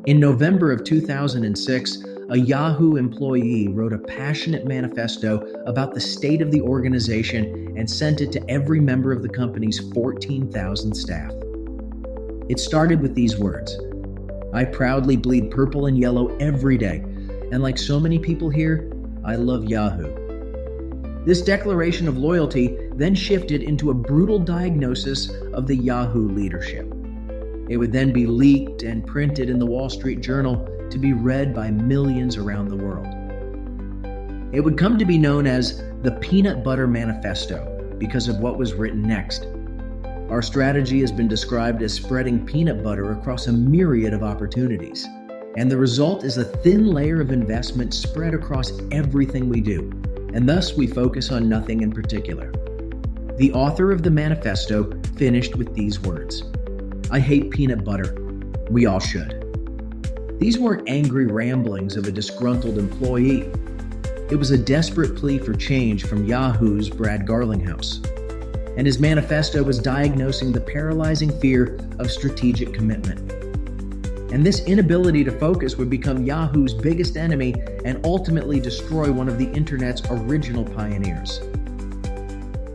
In November of 2006, a Yahoo employee wrote a passionate manifesto about the state of the organization and sent it to every member of the company's 14,000 staff. It started with these words: "I proudly bleed purple and yellow every day, and like so many people here, I love Yahoo." This declaration of loyalty then shifted into a brutal diagnosis of the Yahoo leadership. It would then be leaked and printed in the Wall Street Journal to be read by millions around the world. It would come to be known as the Peanut Butter Manifesto because of what was written next. Our strategy has been described as spreading peanut butter across a myriad of opportunities, and the result is a thin layer of investment spread across everything we do, and thus we focus on nothing in particular. The author of the manifesto finished with these words: "I hate peanut butter. We all should." These weren't angry ramblings of a disgruntled employee. It was a desperate plea for change from Yahoo's Brad Garlinghouse. And his manifesto was diagnosing the paralyzing fear of strategic commitment. And this inability to focus would become Yahoo's biggest enemy and ultimately destroy one of the internet's original pioneers.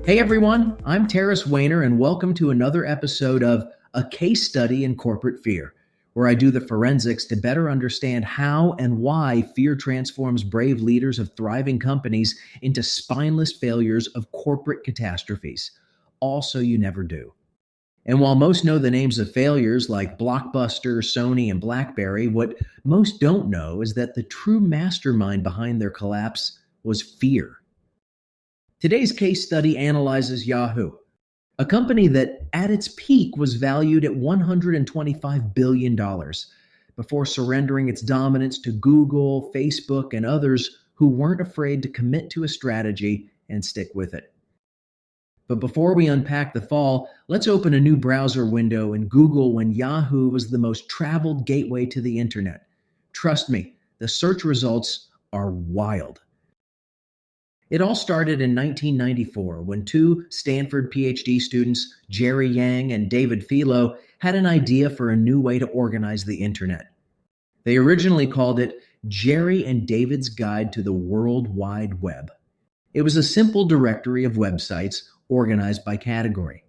Hey everyone, I'm Terrace Weiner, and welcome to another episode of A Case Study in Corporate Fear, where I do the forensics to better understand how and why fear transforms brave leaders of thriving companies into spineless failures of corporate catastrophes, all so you never do. And while most know the names of failures like Blockbuster, Sony, and BlackBerry, what most don't know is that the true mastermind behind their collapse was fear. Today's case study analyzes Yahoo, a company that at its peak was valued at $125 billion before surrendering its dominance to Google, Facebook, and others who weren't afraid to commit to a strategy and stick with it. But before we unpack the fall, let's open a new browser window and Google when Yahoo was the most traveled gateway to the internet. Trust me, the search results are wild. It all started in 1994 when two Stanford PhD students, Jerry Yang and David Filo, had an idea for a new way to organize the internet. They originally called it Jerry and David's Guide to the World Wide Web. It was a simple directory of websites organized by category.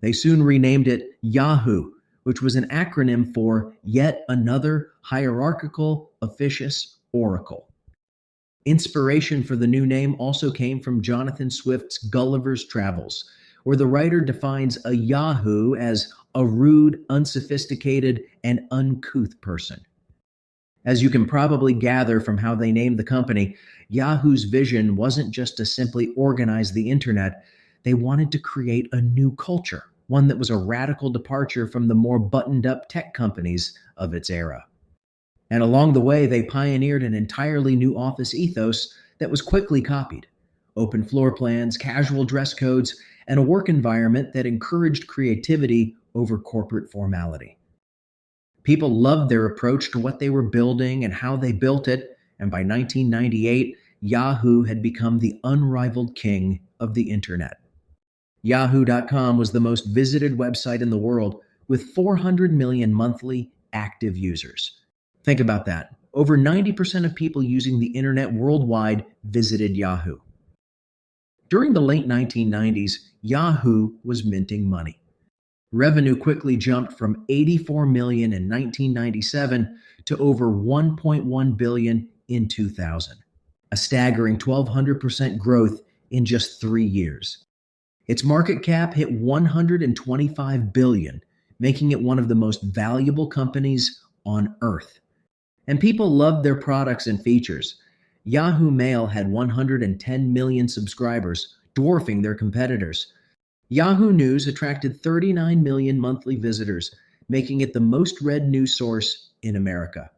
They soon renamed it Yahoo, which was an acronym for Yet Another Hierarchical Officious Oracle. Inspiration for the new name also came from Jonathan Swift's Gulliver's Travels, where the writer defines a Yahoo as a rude, unsophisticated, and uncouth person. As you can probably gather from how they named the company, Yahoo's vision wasn't just to simply organize the internet. They wanted to create a new culture, one that was a radical departure from the more buttoned-up tech companies of its era. And along the way, they pioneered an entirely new office ethos that was quickly copied: open floor plans, casual dress codes, and a work environment that encouraged creativity over corporate formality. People loved their approach to what they were building and how they built it, and by 1998, Yahoo had become the unrivaled king of the internet. Yahoo.com was the most visited website in the world, with 400 million monthly active users. Think about that. Over 90% of people using the internet worldwide visited Yahoo. During the late 1990s, Yahoo was minting money. Revenue quickly jumped from $84 million in 1997 to over $1.1 billion in 2000, a staggering 1,200% growth in just 3 years. Its market cap hit $125 billion, making it one of the most valuable companies on Earth. And people loved their products and features. Yahoo Mail had 110 million subscribers, dwarfing their competitors. Yahoo News attracted 39 million monthly visitors, making it the most read news source in America.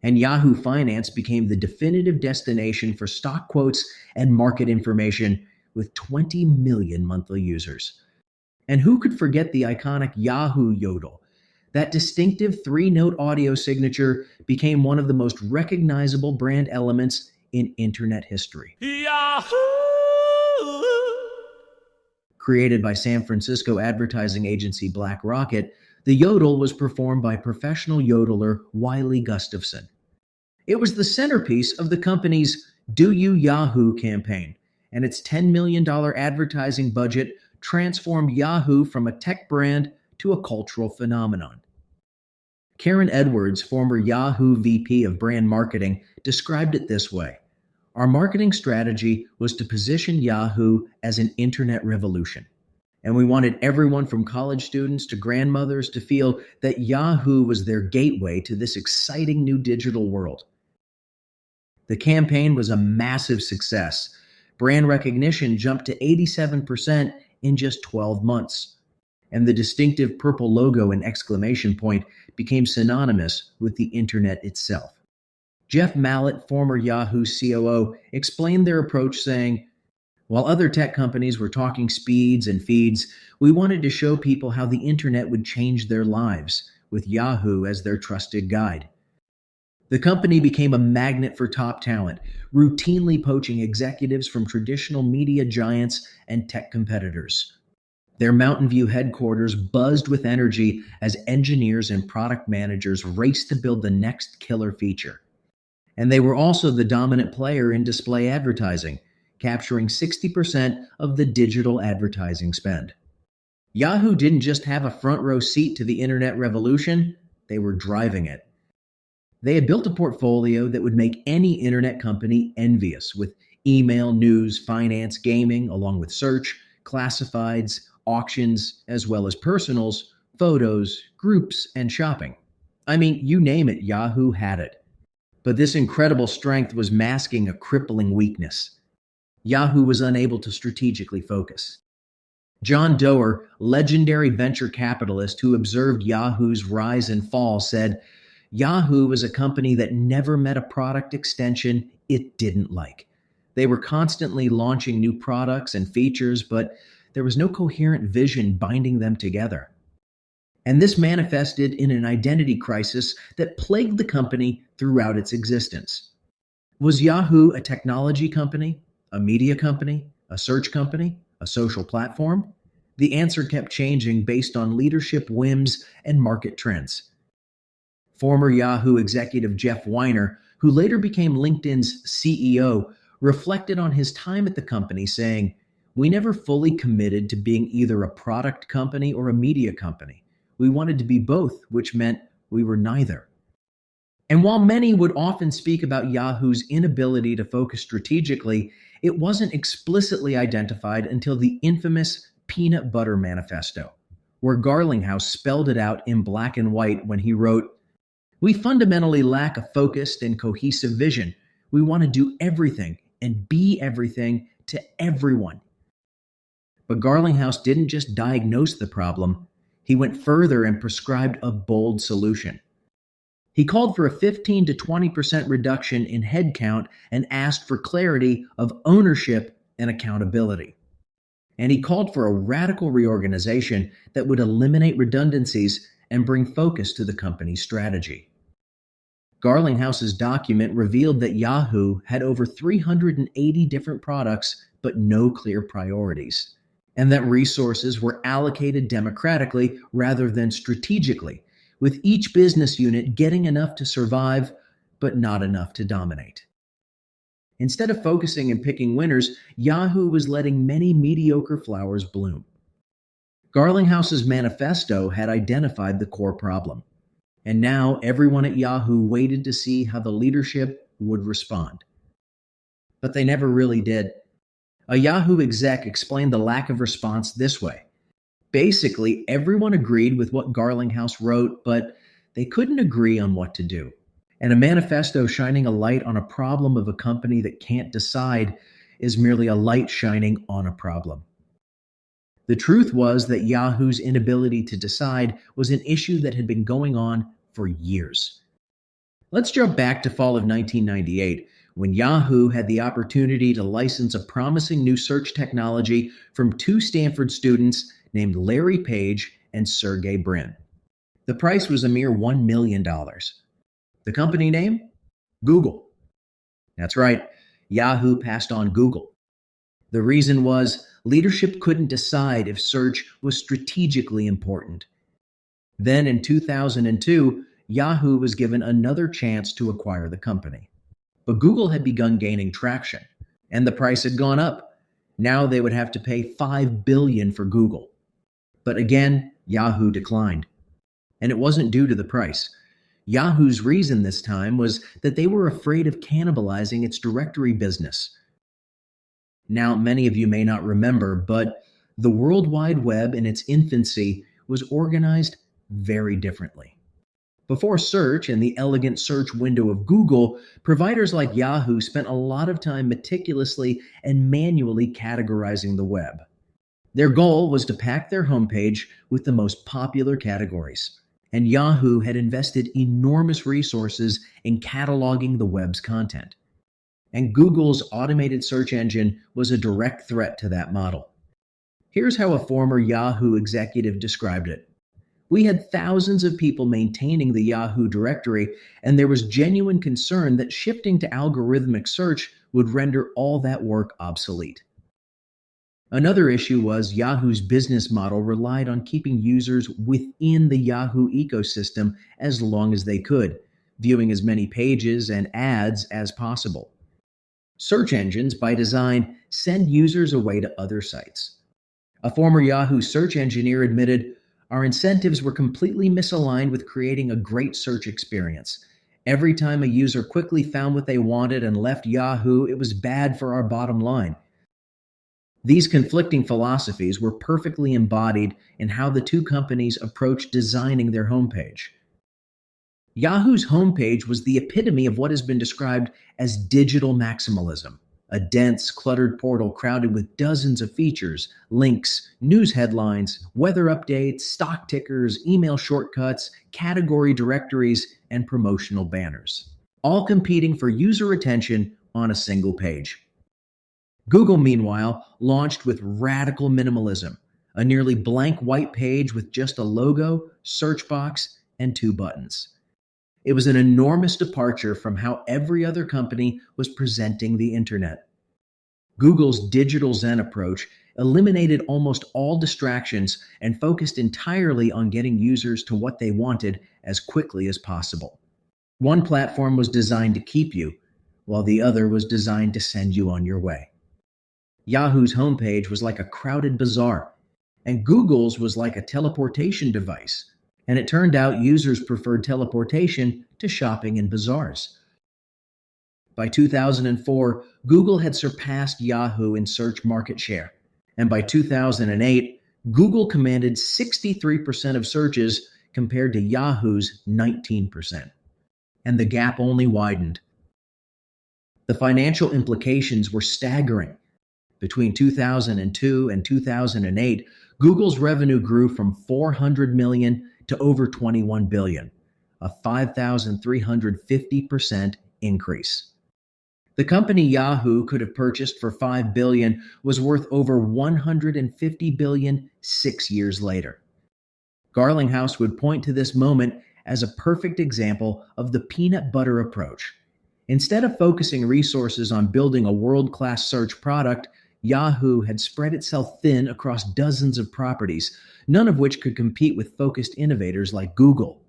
And Yahoo Finance became the definitive destination for stock quotes and market information with 20 million monthly users. And who could forget the iconic Yahoo Yodel? That distinctive 3-note audio signature became one of the most recognizable brand elements in internet history. Yahoo! Created by San Francisco advertising agency Black Rocket, The yodel was performed by professional yodeler Wiley Gustafson. It was the centerpiece of the company's Do You Yahoo campaign, and its $10 million advertising budget transformed Yahoo from a tech brand to a cultural phenomenon. Karen Edwards, former Yahoo VP of brand marketing, described it this way: "Our marketing strategy was to position Yahoo as an internet revolution. And we wanted everyone from college students to grandmothers to feel that Yahoo was their gateway to this exciting new digital world." The campaign was a massive success. Brand recognition jumped to 87% in just 12 months. And the distinctive purple logo and exclamation point became synonymous with the internet itself. Jeff Mallett, former Yahoo COO, explained their approach, saying, "While other tech companies were talking speeds and feeds, we wanted to show people how the internet would change their lives, with Yahoo as their trusted guide." The company became a magnet for top talent, routinely poaching executives from traditional media giants and tech competitors. Their Mountain View headquarters buzzed with energy as engineers and product managers raced to build the next killer feature. And they were also the dominant player in display advertising, capturing 60% of the digital advertising spend. Yahoo didn't just have a front row seat to the internet revolution, they were driving it. They had built a portfolio that would make any internet company envious, with email, news, finance, gaming, along with search, classifieds, auctions, as well as personals, photos, groups, and shopping. I mean, you name it, Yahoo had it. But this incredible strength was masking a crippling weakness. Yahoo was unable to strategically focus. John Doerr, legendary venture capitalist who observed Yahoo's rise and fall, said, "Yahoo was a company that never met a product extension it didn't like. They were constantly launching new products and features, but there was no coherent vision binding them together." And this manifested in an identity crisis that plagued the company throughout its existence. Was Yahoo a technology company, a media company, a search company, a social platform? The answer kept changing based on leadership whims and market trends. Former Yahoo executive Jeff Weiner, who later became LinkedIn's CEO, reflected on his time at the company, saying, "We never fully committed to being either a product company or a media company. We wanted to be both, which meant we were neither." And while many would often speak about Yahoo's inability to focus strategically, it wasn't explicitly identified until the infamous Peanut Butter Manifesto, where Garlinghouse spelled it out in black and white when he wrote, "We fundamentally lack a focused and cohesive vision. We want to do everything and be everything to everyone." But Garlinghouse didn't just diagnose the problem, he went further and prescribed a bold solution. He called for a 15 to 20% reduction in headcount and asked for clarity of ownership and accountability. And he called for a radical reorganization that would eliminate redundancies and bring focus to the company's strategy. Garlinghouse's document revealed that Yahoo had over 380 different products, but no clear priorities, and that resources were allocated democratically rather than strategically, with each business unit getting enough to survive, but not enough to dominate. Instead of focusing and picking winners, Yahoo was letting many mediocre flowers bloom. Garlinghouse's manifesto had identified the core problem, and now everyone at Yahoo waited to see how the leadership would respond. But they never really did. A Yahoo exec explained the lack of response this way: "Basically, everyone agreed with what Garlinghouse wrote, but they couldn't agree on what to do. And a manifesto shining a light on a problem of a company that can't decide is merely a light shining on a problem." The truth was that Yahoo's inability to decide was an issue that had been going on for years. Let's jump back to fall of 1998, when Yahoo had the opportunity to license a promising new search technology from two Stanford students named Larry Page and Sergey Brin. The price was a mere $1 million. The company name? Google. That's right, Yahoo passed on Google. The reason was leadership couldn't decide if search was strategically important. Then in 2002, Yahoo was given another chance to acquire the company. But Google had begun gaining traction, and the price had gone up. Now they would have to pay $5 billion for Google. But again, Yahoo declined. And it wasn't due to the price. Yahoo's reason this time was that they were afraid of cannibalizing its directory business. Now, many of you may not remember, but the World Wide Web in its infancy was organized very differently. Before search and the elegant search window of Google, providers like Yahoo spent a lot of time meticulously and manually categorizing the web. Their goal was to pack their homepage with the most popular categories, and Yahoo had invested enormous resources in cataloging the web's content. And Google's automated search engine was a direct threat to that model. Here's how a former Yahoo executive described it. We had thousands of people maintaining the Yahoo directory, and there was genuine concern that shifting to algorithmic search would render all that work obsolete. Another issue was Yahoo's business model relied on keeping users within the Yahoo ecosystem as long as they could, viewing as many pages and ads as possible. Search engines, by design, send users away to other sites. A former Yahoo search engineer admitted, "Our incentives were completely misaligned with creating a great search experience. Every time a user quickly found what they wanted and left Yahoo, it was bad for our bottom line." These conflicting philosophies were perfectly embodied in how the two companies approached designing their homepage. Yahoo's homepage was the epitome of what has been described as digital maximalism, a dense, cluttered portal crowded with dozens of features, links, news headlines, weather updates, stock tickers, email shortcuts, category directories, and promotional banners, all competing for user attention on a single page. Google, meanwhile, launched with radical minimalism, a nearly blank white page with just a logo, search box, and 2 buttons. It was an enormous departure from how every other company was presenting the internet. Google's Digital Zen approach eliminated almost all distractions and focused entirely on getting users to what they wanted as quickly as possible. One platform was designed to keep you, while the other was designed to send you on your way. Yahoo's homepage was like a crowded bazaar, and Google's was like a teleportation device. And it turned out users preferred teleportation to shopping in bazaars. By 2004, Google had surpassed Yahoo in search market share. And by 2008, Google commanded 63% of searches compared to Yahoo's 19%. And the gap only widened. The financial implications were staggering. Between 2002 and 2008, Google's revenue grew from $400 million to over $21 billion, a 5,350% increase. The company Yahoo could have purchased for $5 billion was worth over $150 billion 6 years later. Garlinghouse would point to this moment as a perfect example of the peanut butter approach. Instead of focusing resources on building a world-class search product, Yahoo had spread itself thin across dozens of properties, none of which could compete with focused innovators like Google.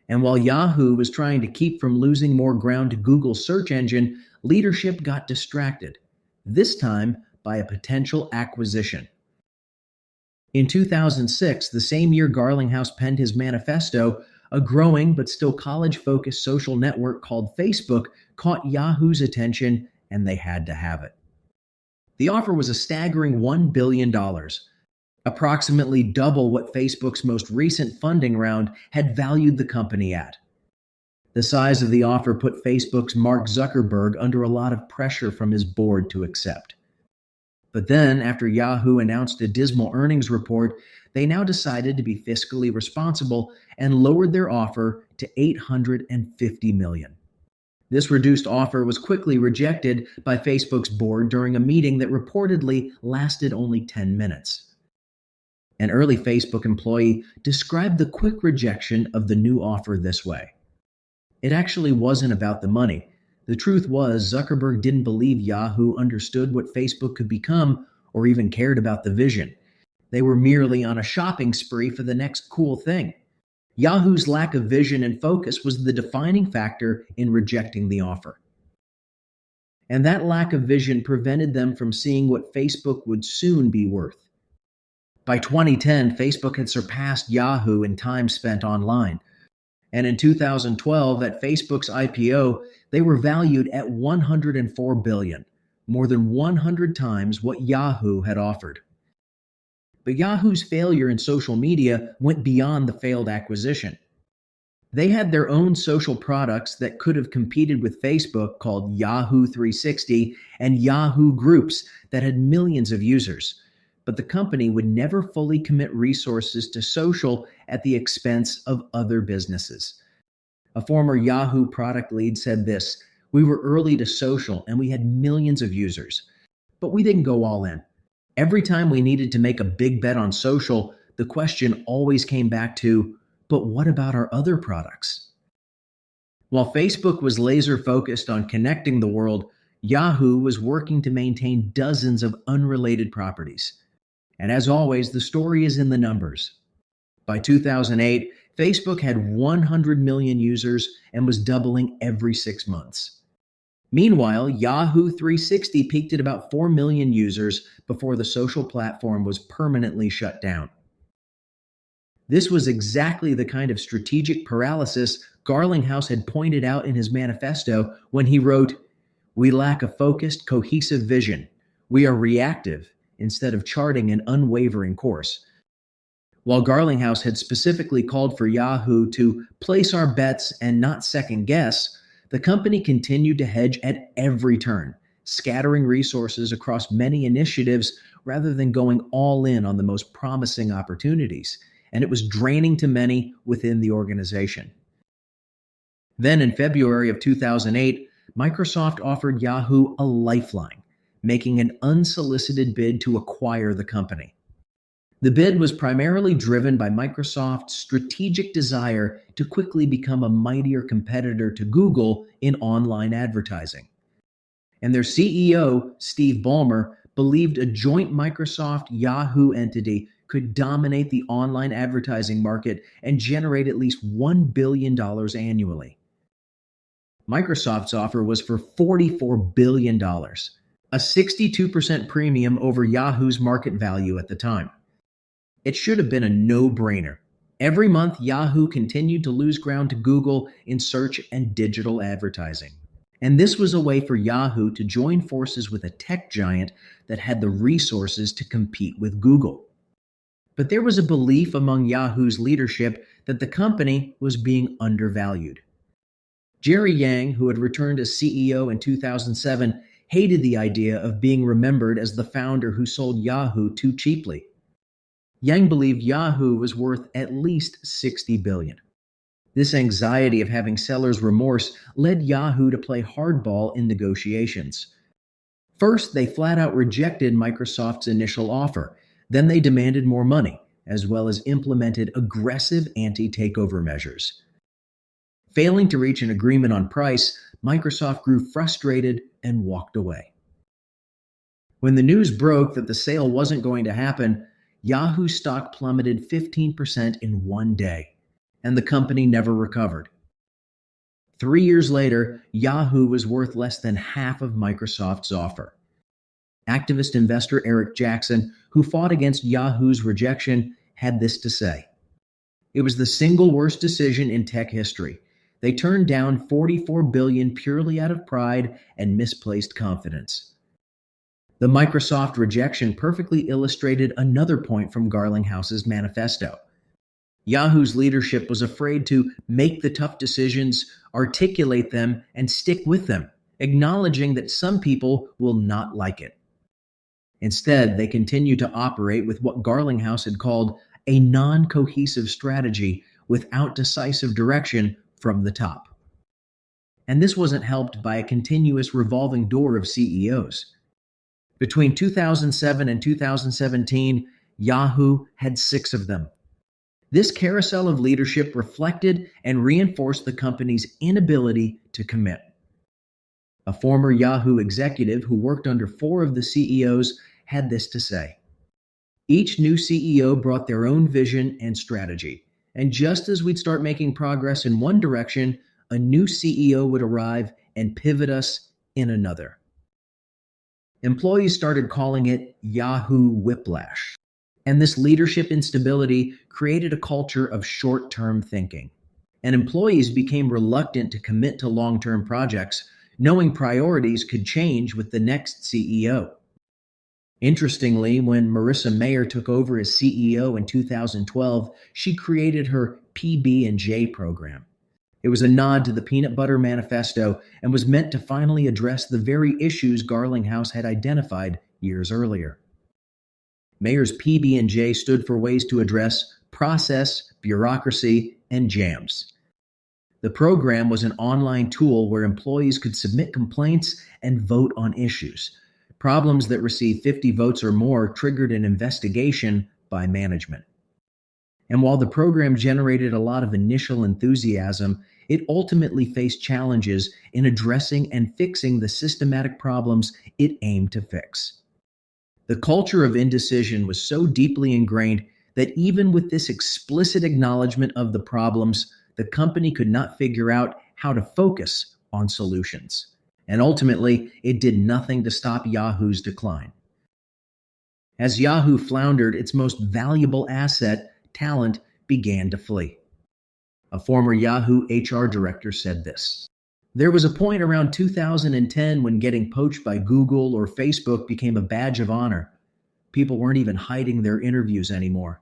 And while Yahoo was trying to keep from losing more ground to Google's search engine, leadership got distracted, this time by a potential acquisition. In 2006, the same year Garlinghouse penned his manifesto, a growing but still college-focused social network called Facebook caught Yahoo's attention, and they had to have it. The offer was a staggering $1 billion, approximately double what Facebook's most recent funding round had valued the company at. The size of the offer put Facebook's Mark Zuckerberg under a lot of pressure from his board to accept. But then, after Yahoo announced a dismal earnings report, they now decided to be fiscally responsible and lowered their offer to $850 million. This reduced offer was quickly rejected by Facebook's board during a meeting that reportedly lasted only 10 minutes. An early Facebook employee described the quick rejection of the new offer this way. It actually wasn't about the money. The truth was, Zuckerberg didn't believe Yahoo understood what Facebook could become or even cared about the vision. They were merely on a shopping spree for the next cool thing. Yahoo's lack of vision and focus was the defining factor in rejecting the offer. And that lack of vision prevented them from seeing what Facebook would soon be worth. By 2010, Facebook had surpassed Yahoo in time spent online. And in 2012, at Facebook's IPO, they were valued at $104 billion, more than 100 times what Yahoo had offered. But Yahoo's failure in social media went beyond the failed acquisition. They had their own social products that could have competed with Facebook called Yahoo 360 and Yahoo Groups that had millions of users. But the company would never fully commit resources to social at the expense of other businesses. A former Yahoo product lead said this: "We were early to social and we had millions of users, but we didn't go all in. Every time we needed to make a big bet on social, the question always came back to, but what about our other products?" While Facebook was laser focused on connecting the world, Yahoo was working to maintain dozens of unrelated properties. And as always, the story is in the numbers. By 2008, Facebook had 100 million users and was doubling every 6 months. Meanwhile, Yahoo 360 peaked at about 4 million users before the social platform was permanently shut down. This was exactly the kind of strategic paralysis Garlinghouse had pointed out in his manifesto when he wrote, "We lack a focused, cohesive vision. We are reactive instead of charting an unwavering course." While Garlinghouse had specifically called for Yahoo to place our bets and not second guess, the company continued to hedge at every turn, scattering resources across many initiatives rather than going all in on the most promising opportunities, and it was draining to many within the organization. Then in February of 2008, Microsoft offered Yahoo a lifeline, making an unsolicited bid to acquire the company. The bid was primarily driven by Microsoft's strategic desire to quickly become a mightier competitor to Google in online advertising. And their CEO, Steve Ballmer, believed a joint Microsoft-Yahoo entity could dominate the online advertising market and generate at least $1 billion annually. Microsoft's offer was for $44 billion, a 62% premium over Yahoo's market value at the time. It should have been a no-brainer. Every month, Yahoo continued to lose ground to Google in search and digital advertising. And this was a way for Yahoo to join forces with a tech giant that had the resources to compete with Google. But there was a belief among Yahoo's leadership that the company was being undervalued. Jerry Yang, who had returned as CEO in 2007, hated the idea of being remembered as the founder who sold Yahoo too cheaply. Yang believed Yahoo was worth at least $60 billion. This anxiety of having seller's remorse led Yahoo to play hardball in negotiations. First, they flat out rejected Microsoft's initial offer. Then they demanded more money, as well as implemented aggressive anti-takeover measures. Failing to reach an agreement on price, Microsoft grew frustrated and walked away. When the news broke that the sale wasn't going to happen, Yahoo stock plummeted 15% in one day, and the company never recovered. 3 years later, Yahoo was worth less than half of Microsoft's offer. Activist investor Eric Jackson, who fought against Yahoo's rejection, had this to say: "It was the single worst decision in tech history. They turned down $44 billion purely out of pride and misplaced confidence." The Microsoft rejection perfectly illustrated another point from Garlinghouse's manifesto. Yahoo's leadership was afraid to make the tough decisions, articulate them, and stick with them, acknowledging that some people will not like it. Instead, they continued to operate with what Garlinghouse had called a non-cohesive strategy without decisive direction from the top. And this wasn't helped by a continuous revolving door of CEOs. Between 2007 and 2017, Yahoo had 6 of them. This carousel of leadership reflected and reinforced the company's inability to commit. A former Yahoo executive who worked under 4 of the CEOs had this to say: "Each new CEO brought their own vision and strategy, And just as we'd start making progress in one direction, a new CEO would arrive and pivot us in another. Employees started calling it Yahoo whiplash. And this leadership instability created a culture of short term thinking. And employees became reluctant to commit to long term projects, knowing priorities could change with the next CEO. Interestingly, when Marissa Mayer took over as CEO in 2012, she created her PB&J program. It was a nod to the Peanut Butter Manifesto and was meant to finally address the very issues Garlinghouse had identified years earlier. Mayer's PB&J stood for ways to address process, bureaucracy, and jams. The program was an online tool where employees could submit complaints and vote on issues. Problems that received 50 votes or more triggered an investigation by management. And while the program generated a lot of initial enthusiasm, it ultimately faced challenges in addressing and fixing the systematic problems it aimed to fix. The culture of indecision was so deeply ingrained that even with this explicit acknowledgement of the problems, the company could not figure out how to focus on solutions. And ultimately, it did nothing to stop Yahoo's decline. As Yahoo floundered, its most valuable asset, talent, began to flee. A former Yahoo HR director said this: "There was a point around 2010 when getting poached by Google or Facebook became a badge of honor. People weren't even hiding their interviews anymore.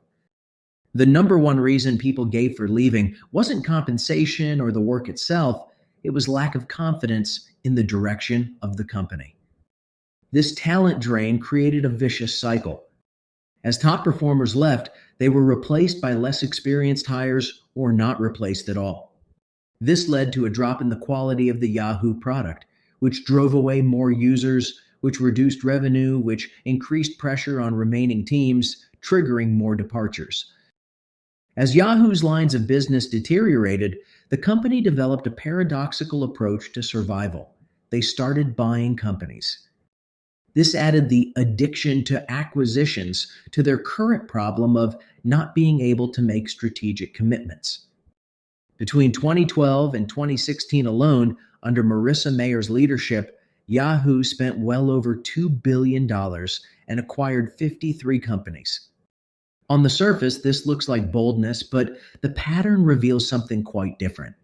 The number one reason people gave for leaving wasn't compensation or the work itself, it was lack of confidence in the direction of the company." This talent drain created a vicious cycle. As top performers left, they were replaced by less experienced hires or not replaced at all. This led to a drop in the quality of the Yahoo product, which drove away more users, which reduced revenue, which increased pressure on remaining teams, triggering more departures. As Yahoo's lines of business deteriorated, the company developed a paradoxical approach to survival. They started buying companies. This added the addiction to acquisitions to their current problem of not being able to make strategic commitments. Between 2012 and 2016 alone, under Marissa Mayer's leadership, Yahoo spent well over $2 billion and acquired 53 companies. On the surface, this looks like boldness, but the pattern reveals something quite different.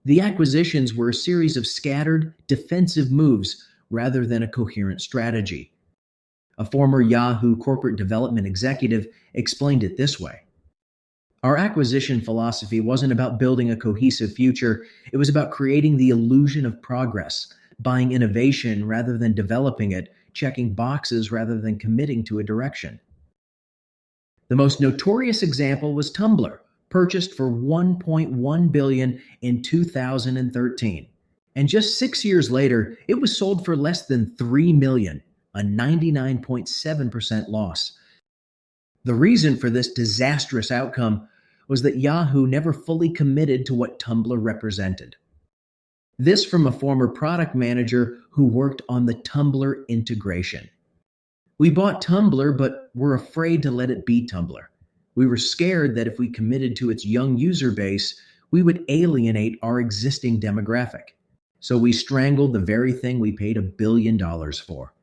The acquisitions were a series of scattered, defensive moves rather than a coherent strategy. A former Yahoo corporate development executive explained it this way: "Our acquisition philosophy wasn't about building a cohesive future, it was about creating the illusion of progress, buying innovation rather than developing it, checking boxes rather than committing to a direction." The most notorious example was Tumblr, purchased for $1.1 billion in 2013. And just 6 years later, it was sold for less than $3 million, a 99.7% loss. The reason for this disastrous outcome was that Yahoo never fully committed to what Tumblr represented. This from a former product manager who worked on the Tumblr integration. "We bought Tumblr, but were afraid to let it be Tumblr. We were scared that if we committed to its young user base, we would alienate our existing demographic. So we strangled the very thing we paid $1 billion for."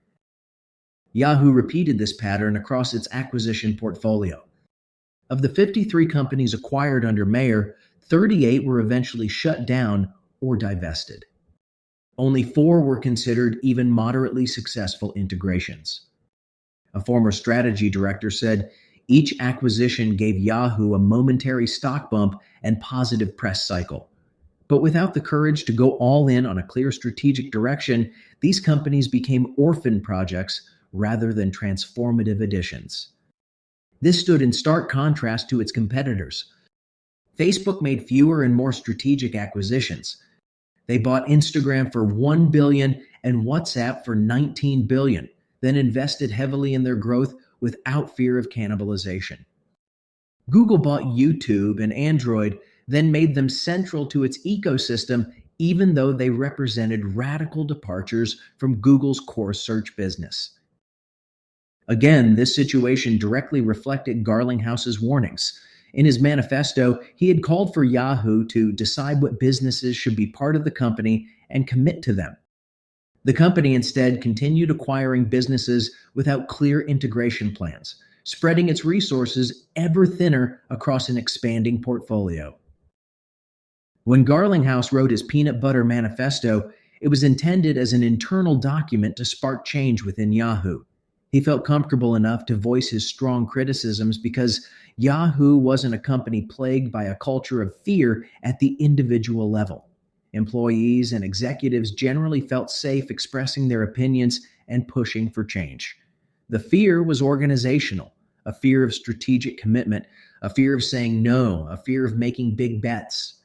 Yahoo repeated this pattern across its acquisition portfolio. Of the 53 companies acquired under Mayer, 38 were eventually shut down or divested. Only 4 were considered even moderately successful integrations. A former strategy director said, "Each acquisition gave Yahoo a momentary stock bump and positive press cycle. But without the courage to go all in on a clear strategic direction, these companies became orphan projects rather than transformative additions." This stood in stark contrast to its competitors. Facebook made fewer and more strategic acquisitions. They bought Instagram for $1 billion and WhatsApp for $19 billion, then invested heavily in their growth without fear of cannibalization. Google bought YouTube and Android, then made them central to its ecosystem, even though they represented radical departures from Google's core search business. Again, this situation directly reflected Garlinghouse's warnings. In his manifesto, he had called for Yahoo to decide what businesses should be part of the company and commit to them. The company instead continued acquiring businesses without clear integration plans, spreading its resources ever thinner across an expanding portfolio. When Garlinghouse wrote his Peanut Butter Manifesto, it was intended as an internal document to spark change within Yahoo. He felt comfortable enough to voice his strong criticisms because Yahoo wasn't a company plagued by a culture of fear at the individual level. Employees and executives generally felt safe expressing their opinions and pushing for change. The fear was organizational, a fear of strategic commitment, a fear of saying no, a fear of making big bets.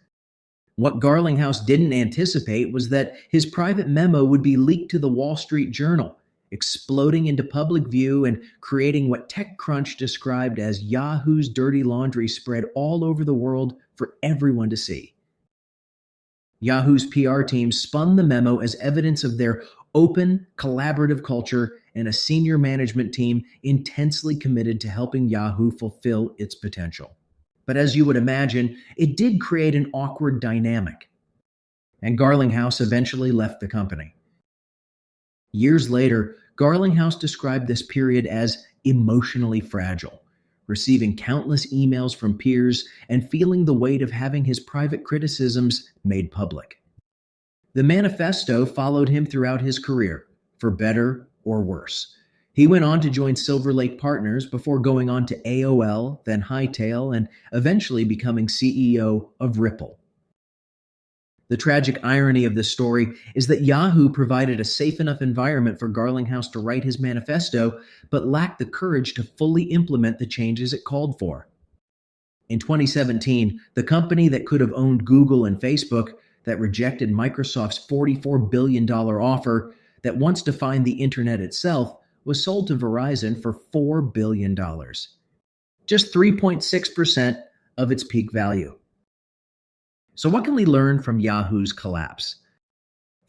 What Garlinghouse didn't anticipate was that his private memo would be leaked to the Wall Street Journal, exploding into public view and creating what TechCrunch described as Yahoo's dirty laundry spread all over the world for everyone to see. Yahoo's PR team spun the memo as evidence of their open, collaborative culture and a senior management team intensely committed to helping Yahoo fulfill its potential. But as you would imagine, it did create an awkward dynamic. And Garlinghouse eventually left the company. Years later, Garlinghouse described this period as emotionally fragile, receiving countless emails from peers and feeling the weight of having his private criticisms made public. The manifesto followed him throughout his career, for better or worse. He went on to join Silver Lake Partners before going on to AOL, then Hightail, and eventually becoming CEO of Ripple. The tragic irony of this story is that Yahoo provided a safe enough environment for Garlinghouse to write his manifesto, but lacked the courage to fully implement the changes it called for. In 2017, the company that could have owned Google and Facebook, that rejected Microsoft's $44 billion offer, that once defined the internet itself, was sold to Verizon for $4 billion. Just 3.6% of its peak value. So what can we learn from Yahoo's collapse?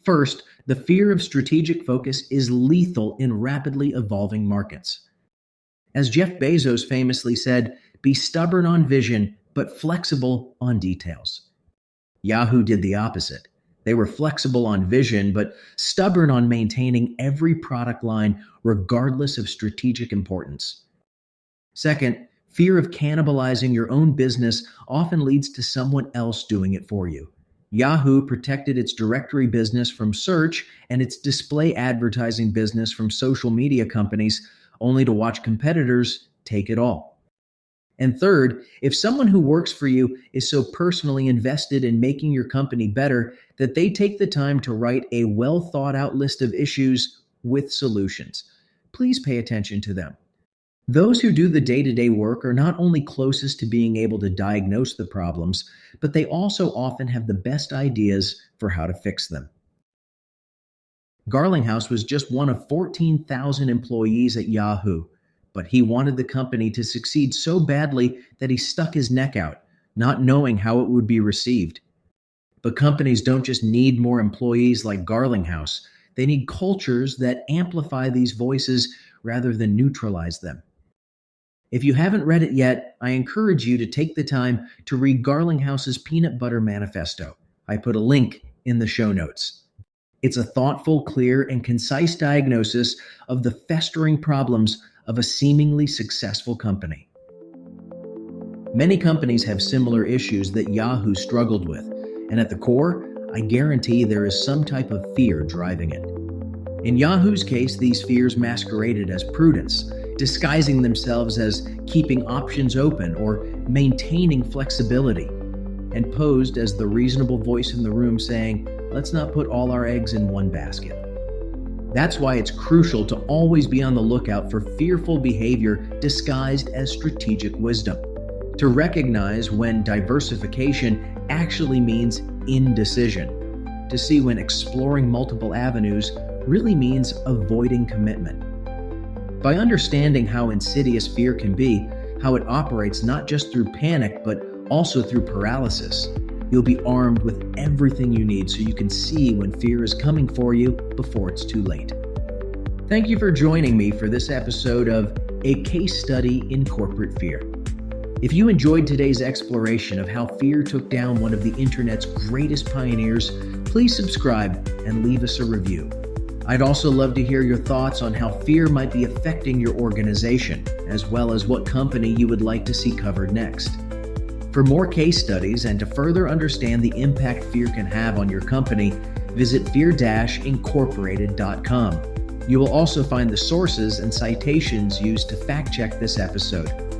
First, the fear of strategic focus is lethal in rapidly evolving markets. As Jeff Bezos famously said, be stubborn on vision, but flexible on details. Yahoo did the opposite. They were flexible on vision, but stubborn on maintaining every product line regardless of strategic importance. Second, fear of cannibalizing your own business often leads to someone else doing it for you. Yahoo protected its directory business from search and its display advertising business from social media companies, only to watch competitors take it all. And third, if someone who works for you is so personally invested in making your company better that they take the time to write a well-thought-out list of issues with solutions, please pay attention to them. Those who do the day-to-day work are not only closest to being able to diagnose the problems, but they also often have the best ideas for how to fix them. Garlinghouse was just one of 14,000 employees at Yahoo, but he wanted the company to succeed so badly that he stuck his neck out, not knowing how it would be received. But companies don't just need more employees like Garlinghouse. They need cultures that amplify these voices rather than neutralize them. If you haven't read it yet, I encourage you to take the time to read Garlinghouse's Peanut Butter Manifesto. I put a link in the show notes. It's a thoughtful, clear, and concise diagnosis of the festering problems of a seemingly successful company. Many companies have similar issues that Yahoo struggled with, and at the core, I guarantee there is some type of fear driving it. In Yahoo's case, these fears masqueraded as prudence, disguising themselves as keeping options open or maintaining flexibility, and posed as the reasonable voice in the room saying, let's not put all our eggs in one basket. That's why it's crucial to always be on the lookout for fearful behavior disguised as strategic wisdom, to recognize when diversification actually means indecision, to see when exploring multiple avenues really means avoiding commitment. By understanding how insidious fear can be, how it operates not just through panic, but also through paralysis, you'll be armed with everything you need so you can see when fear is coming for you before it's too late. Thank you for joining me for this episode of A Case Study in Corporate Fear. If you enjoyed today's exploration of how fear took down one of the internet's greatest pioneers, please subscribe and leave us a review. I'd also love to hear your thoughts on how fear might be affecting your organization, as well as what company you would like to see covered next. For more case studies and to further understand the impact fear can have on your company, visit fear-incorporated.com. You will also find the sources and citations used to fact-check this episode.